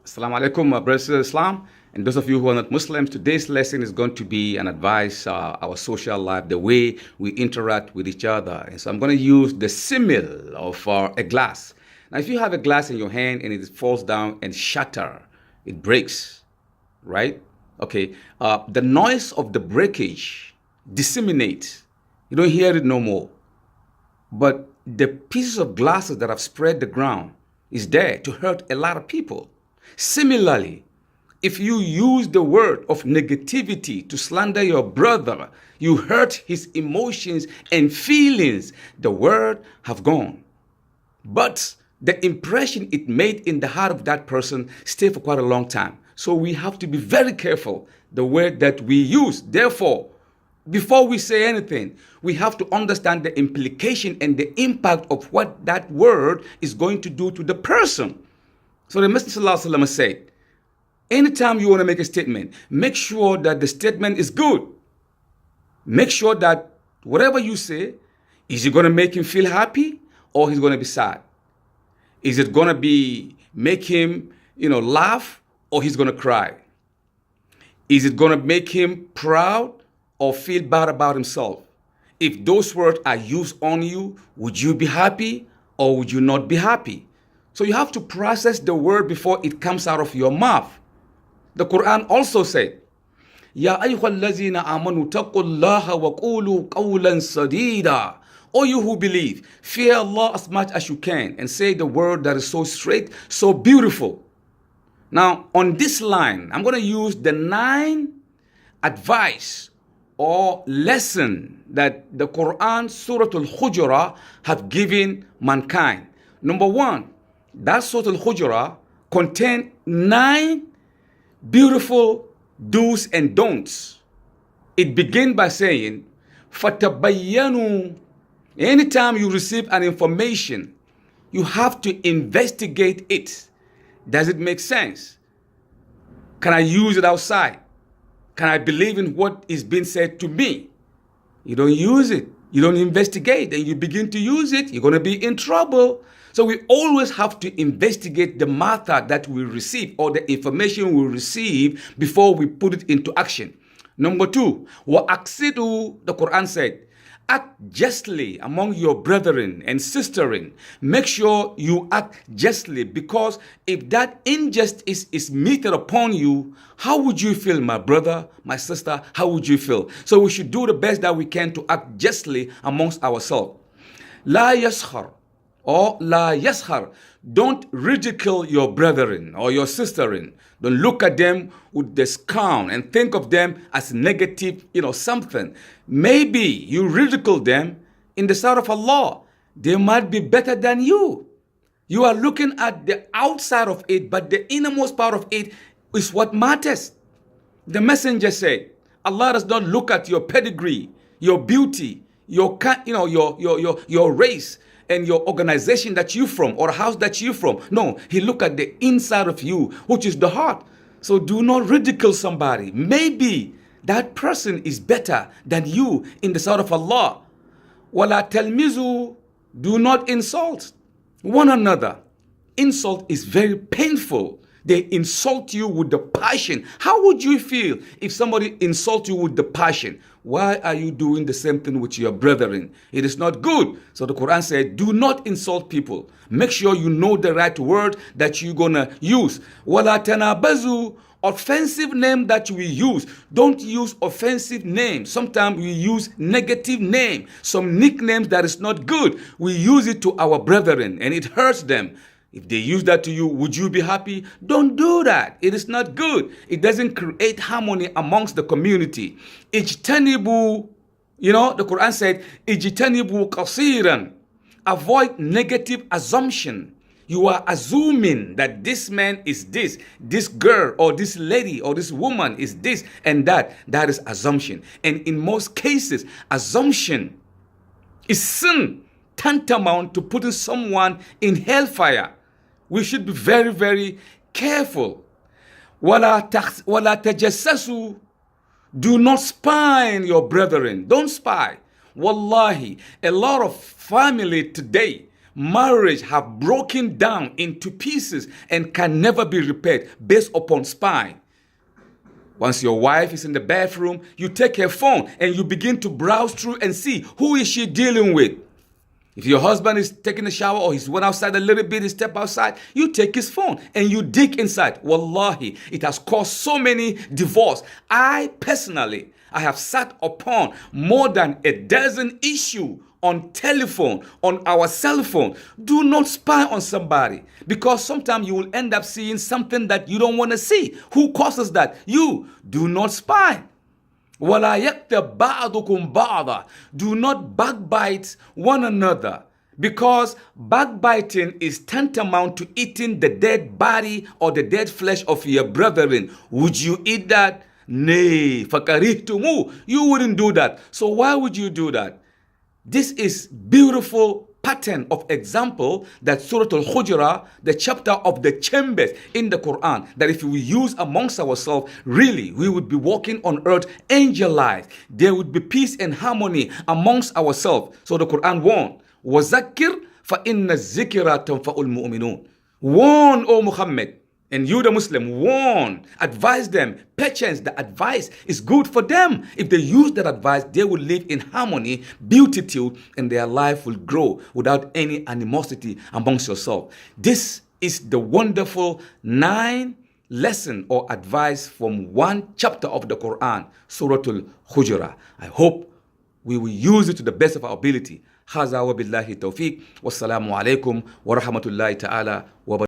Assalamu alaikum, my brothers in Islam. And those of you who are not Muslims, today's lesson is going to be an advice, our social life, the way we interact with each other. And so I'm going to use the simile of a glass. Now, if you have a glass in your hand and it falls down and shatter, it breaks, right? Okay, the noise of the breakage disseminates. You don't hear it no more. But the pieces of glasses that have spread the ground is there to hurt a lot of people. Similarly, if you use the word of negativity to slander your brother, you hurt his emotions and feelings. The word have gone. But the impression it made in the heart of that person stayed for quite a long time. So we have to be very careful the word that we use. Therefore, before we say anything, we have to understand the implication and the impact of what that word is going to do to the person. So the Messenger ﷺ said, anytime you want to make a statement, make sure that the statement is good. Make sure that whatever you say, is it going to make him feel happy or he's going to be sad? Is it going to make him, laugh or he's going to cry? Is it going to make him proud or feel bad about himself? If those words are used on you, would you be happy or would you not be happy? So you have to process the word before it comes out of your mouth. The Quran also said, Ya ayyuhallazina amanu taqullaha wa qulu qawlan sadida. O you who believe, fear Allah as much as you can and say the word that is so straight, so beautiful. Now, on this line, I'm going to use the 9 advice or lesson that the Quran, Suratul Hujurat, have given mankind. Number 1, that Surah Al-Hujurat contains 9 beautiful do's and don'ts. It begins by saying, فَتَبَيَّنُوا. Anytime you receive an information, you have to investigate it. Does it make sense? Can I use it outside? Can I believe in what is being said to me? You don't use it. You don't investigate. And you begin to use it, you're going to be in trouble. So we always have to investigate the matter that we receive or the information we receive before we put it into action. Number 2, وَأَقْسِطُوا, the Quran said, act justly among your brethren and sisterin. Make sure you act justly, because if that injustice is meted upon you, how would you feel, my brother, my sister? How would you feel? So we should do the best that we can to act justly amongst ourselves. La yaskhar or la yaskhar. Don't ridicule your brethren or your sisterin. Don't look at them with the scorn and think of them as negative, something. Maybe you ridicule them in the sight of Allah. They might be better than you. You are looking at the outside of it, but the innermost part of it is what matters. The messenger said, Allah does not look at your pedigree, your beauty, your race, and your organization that you're from or house that you're from. No, he look at the inside of you, which is the heart. So do not ridicule somebody. Maybe that person is better than you in the sight of Allah. Wala talmizu, do not insult one another. Insult is very painful. They insult you with the passion. How would you feel if somebody insults you with the passion? Why are you doing the same thing with your brethren? It is not good. So the Quran said, do not insult people. Make sure you know the right word that you're going to use. Wala tanabazu, offensive name that we use. Don't use offensive names. Sometimes we use negative name. Some nicknames that is not good. We use it to our brethren and it hurts them. If they use that to you, would you be happy? Don't do that. It is not good. It doesn't create harmony amongst the community. Ijtanibu, the Quran said, Ijtanibu qasiran. Avoid negative assumption. You are assuming that this man is this girl or this lady or this woman is this and that. That is assumption. And in most cases, assumption is sin, tantamount to putting someone in hellfire. We should be very, very careful. Wala tajassasu. Do not spy on your brethren. Don't spy. Wallahi, a lot of family today, marriage have broken down into pieces and can never be repaired based upon spying. Once your wife is in the bathroom, you take her phone and you begin to browse through and see who is she dealing with. If your husband is taking a shower or he's went outside a little bit, he step outside, you take his phone and you dig inside. Wallahi, it has caused so many divorce. I have sat upon more than a dozen issues on telephone, on our cell phone. Do not spy on somebody, because sometimes you will end up seeing something that you don't want to see. Who causes that? You. Do not spy. وَلَا يَكْتَبْ بَعْضُكُمْ بَعْضًا. Do not backbite one another, because backbiting is tantamount to eating the dead body or the dead flesh of your brethren. Would you eat that? Nay. فَكَرِهْتُمُ. You wouldn't do that. So why would you do that? This is beautiful pattern of example that Suratul Hujurat, the chapter of the chambers in the Quran, that if we use amongst ourselves, really, we would be walking on earth angelized. There would be peace and harmony amongst ourselves. So the Quran warned, وَذَكِّرْ فَإِنَّ الذِّكْرَ تَنْفَعُ الْمُؤْمِنُونَ. Warn, O Muhammad, and you the Muslim, warn, advise them. Perchance the advice is good for them. If they use that advice, they will live in harmony, beatitude, and their life will grow without any animosity amongst yourself. This is the wonderful 9 lesson or advice from one chapter of the Quran, Suratul Hujurat. I hope we will use it to the best of our ability. Haza wa billahi tawfiq. Wassalamu alaikum wa rahmatullahi ta'ala wa barakatuh.